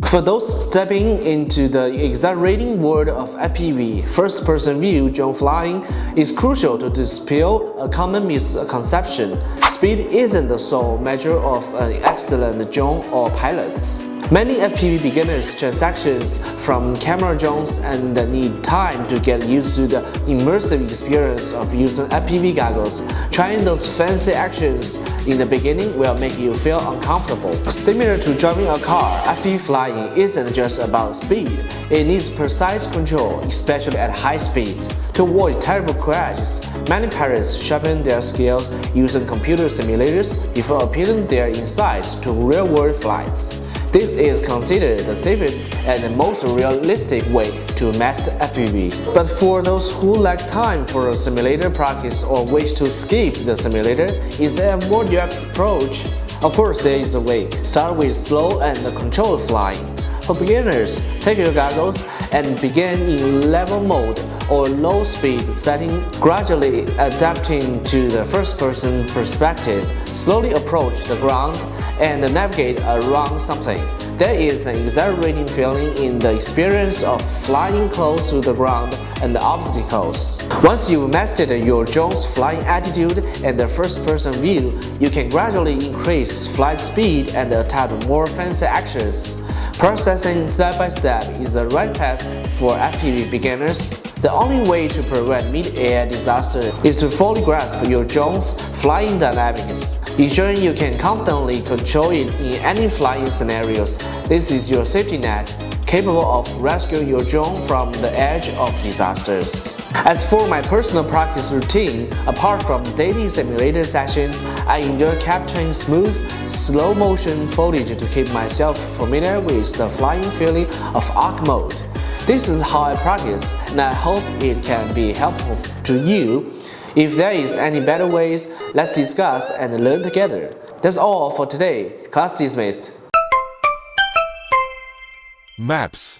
For those stepping into the exhilarating world of FPV, first-person view drone flying is crucial to dispel a common misconception. Speed isn't the sole measure of an excellent drone or pilots. Many FPV beginners transitions from camera drones and need time to get used to the immersive experience of using FPV goggles. Trying those fancy actions in the beginning will make you feel uncomfortable. Similar to driving a car, FPV flying isn't just about speed. It needs precise control, especially at high speeds. To avoid terrible crashes, many pilots sharpen their skills using computer simulators before applying their insights to real-world flights. This is considered the safest and the most realistic way to master FPV. But for those who lack time for a simulator practice or wish to skip the simulator, is there a more direct approach? Of course, there is a way. Start with slow and controlled flying. For beginners, take your goggles and begin in level mode or low speed setting, gradually adapting to the first-person perspective. Slowly approach the ground and navigate around something. There is an exhilarating feeling in the experience of flying close to the ground and the obstacles. Once you've mastered your drone's flying attitude and the first-person view, you can gradually increase flight speed and attempt more fancy actions. Processing step by step is the right path for FPV beginners. The only way to prevent mid-air disaster is to fully grasp your drone's flying dynamics, ensuring you can confidently control it in any flying scenarios. This is your safety net, capable of rescuing your drone from the edge of disasters. As for my personal practice routine, apart from daily simulator sessions, I enjoy capturing smooth, slow-motion footage to keep myself familiar with the flying feeling of arc mode. This is how I practice, and I hope it can be helpful to you. If there is any better ways, let's discuss and learn together. That's all for today. Class dismissed. MEPS